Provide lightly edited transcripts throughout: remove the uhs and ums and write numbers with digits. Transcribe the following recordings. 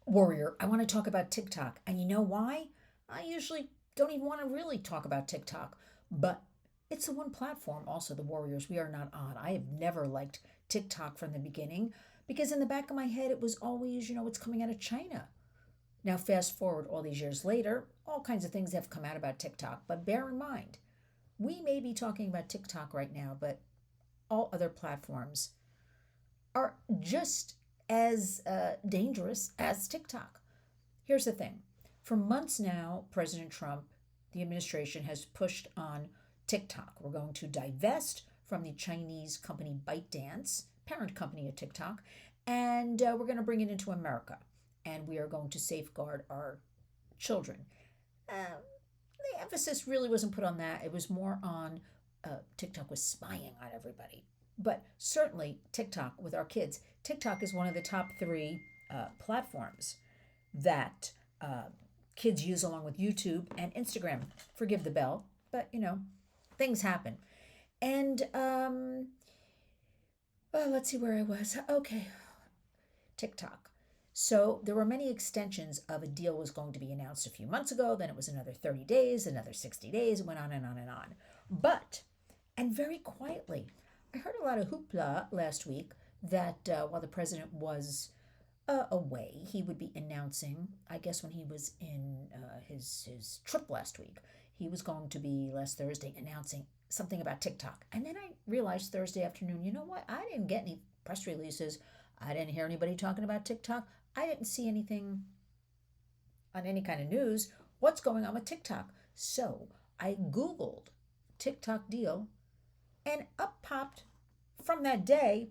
Warrior, I want to talk about TikTok. And you know why? I usually don't even want to really talk about TikTok, but it's the one platform, also, the Warriors, we are not on. I have never liked TikTok from the beginning because in the back of my head, it was always, it's coming out of China. Now, fast forward all these years later, all kinds of things have come out about TikTok, but bear in mind, we may be talking about TikTok right now, but all other platforms are just as dangerous as TikTok. Here's the thing, for months now, President Trump, the administration, has pushed on TikTok. We're going to divest from the Chinese company ByteDance, parent company of TikTok, and we're going to bring it into America. And we are going to safeguard our children. The emphasis really wasn't put on that. It was more on TikTok was spying on everybody. But certainly, TikTok with our kids, TikTok is one of the top three platforms that kids use along with YouTube and Instagram. Forgive the bell, but things happen. And well, let's see where I was. Okay, TikTok. So there were many extensions of a deal was going to be announced a few months ago. Then it was another 30 days, another 60 days. It went on and on and on. But, and very quietly, I heard a lot of hoopla last week that while the president was away, he would be announcing, I guess when he was in his trip last week, he was going to be last Thursday announcing something about TikTok. And then I realized Thursday afternoon, you know what? I didn't get any press releases. I didn't hear anybody talking about TikTok. I didn't see anything on any kind of news. What's going on with TikTok? So I Googled TikTok deal, and up popped from that day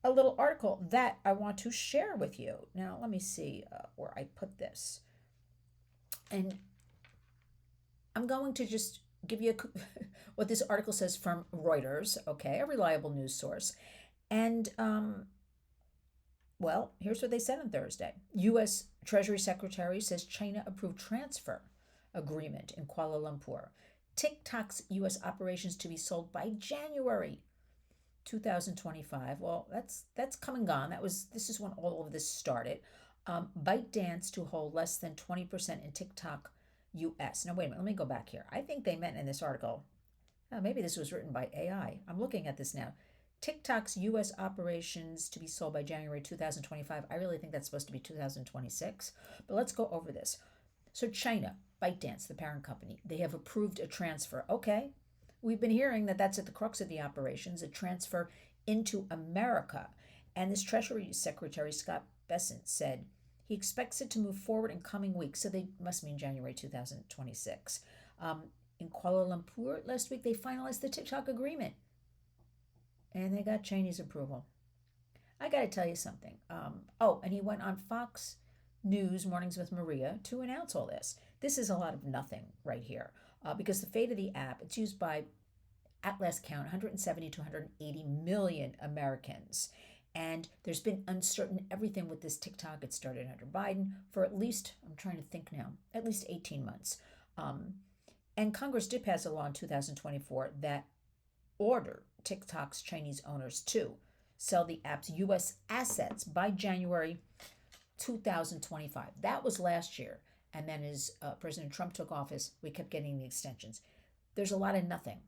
a little article that I want to share with you. Now, let me see where I put this. And I'm going to just give you what this article says from Reuters, okay, a reliable news source. And well, here's what they said on Thursday. U.S. Treasury Secretary says China approved transfer agreement in Kuala Lumpur. TikTok's U.S. operations to be sold by January 2025. Well, that's come and gone. This is when all of this started. ByteDance to hold less than 20% in TikTok U.S. Now, wait a minute. Let me go back here. I think they meant in this article, maybe this was written by AI. I'm looking at this now. TikTok's U.S. operations to be sold by January 2025. I really think that's supposed to be 2026. But let's go over this. So China, ByteDance, the parent company, they have approved a transfer. Okay, we've been hearing that that's at the crux of the operations, a transfer into America. And this Treasury Secretary, Scott Bessent, said he expects it to move forward in coming weeks. So they must mean January 2026. In Kuala Lumpur last week, they finalized the TikTok agreement. And they got Chinese approval. I got to tell you something. And he went on Fox News Mornings with Maria to announce all this. This is a lot of nothing right here because the fate of the app, it's used by, at last count, 170 to 180 million Americans. And there's been uncertain everything with this TikTok. It started under Biden for at least, I'm trying to think now, at least 18 months. And Congress did pass a law in 2024 that ordered TikTok's Chinese owners to sell the app's U.S. assets by January 2025. That was last year. And then as President Trump took office, we kept getting the extensions. There's a lot of nothing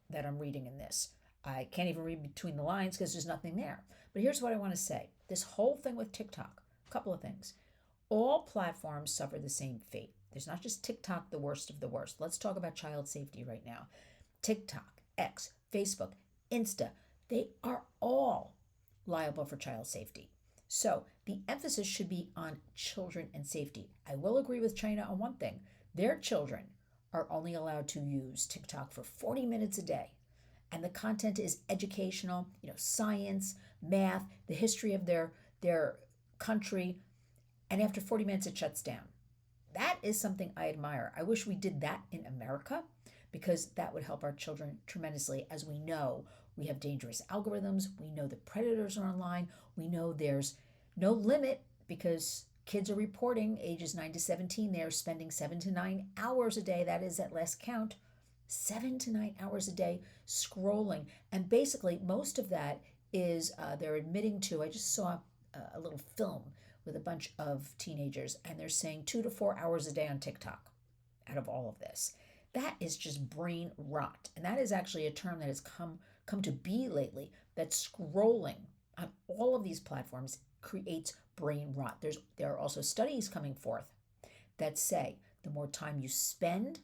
that I'm reading in this. I can't even read between the lines because there's nothing there. But here's what I want to say. This whole thing with TikTok, a couple of things. All platforms suffer the same fate. There's not just TikTok, the worst of the worst. Let's talk about child safety right now. TikTok, X, Facebook, Insta, they are all liable for child safety. So the emphasis should be on children and safety. I will agree with China on one thing. Their children are only allowed to use TikTok for 40 minutes a day. And the content is educational, science, math, the history of their country. And after 40 minutes, it shuts down. That is something I admire. I wish we did that in America, because that would help our children tremendously. As we know, we have dangerous algorithms. We know the predators are online. We know there's no limit because kids are reporting ages 9 to 17. They are spending 7 to 9 hours a day. That is at last count, 7 to 9 hours a day scrolling. And basically, most of that is they're admitting to, I just saw a little film with a bunch of teenagers, and they're saying 2 to 4 hours a day on TikTok out of all of this. That is just brain rot. And that is actually a term that has come to be lately, that scrolling on all of these platforms creates brain rot. There are also studies coming forth that say the more time you spend,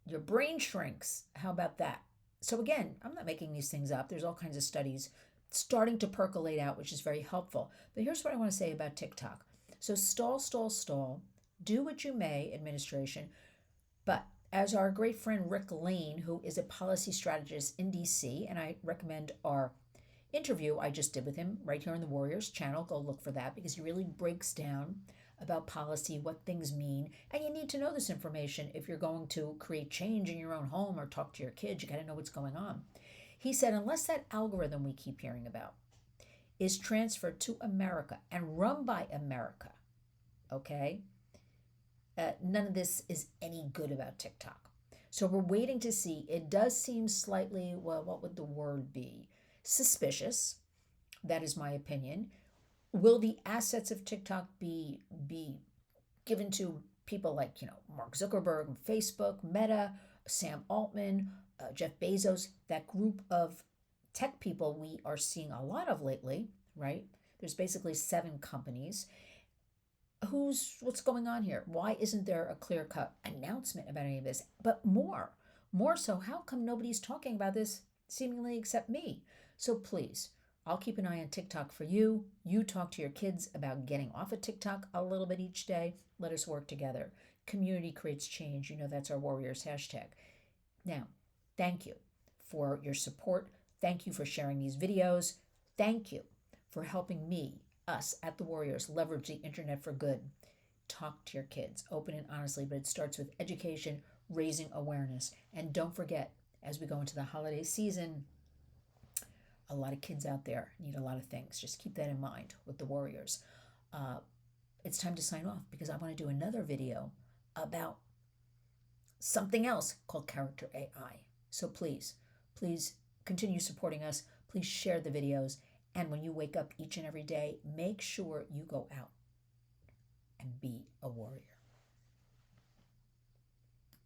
your brain shrinks. How about that? So again, I'm not making these things up. There's all kinds of studies starting to percolate out, which is very helpful. But here's what I want to say about TikTok. So stall, stall, stall. Do what you may, administration. But as our great friend Rick Lane, who is a policy strategist in DC, and I recommend our interview I just did with him right here on the Warriors channel. Go look for that because he really breaks down about policy, what things mean. And you need to know this information if you're going to create change in your own home or talk to your kids. You got to know what's going on. He said, unless that algorithm we keep hearing about is transferred to America and run by America, okay, none of this is any good about TikTok. So we're waiting to see. It does seem slightly, well, what would the word be? Suspicious. That is my opinion. Will the assets of TikTok be given to people like, Mark Zuckerberg, Facebook, Meta, Sam Altman, Jeff Bezos, that group of tech people we are seeing a lot of lately, right? There's basically 7 companies. What's going on here? Why isn't there a clear-cut announcement about any of this? But more so, how come nobody's talking about this seemingly except me? So please, I'll keep an eye on TikTok for you. You talk to your kids about getting off of TikTok a little bit each day. Let us work together. Community creates change. That's our Warriors hashtag. Now, thank you for your support. Thank you for sharing these videos. Thank you for helping us at the Warriors leverage the internet for good. Talk to your kids, open and honestly, but it starts with education, raising awareness. And don't forget, as we go into the holiday season, a lot of kids out there need a lot of things. Just keep that in mind with the Warriors. It's time to sign off because I want to do another video about something else called character AI. So please continue supporting us. Please share the videos. And when you wake up each and every day, make sure you go out and be a warrior.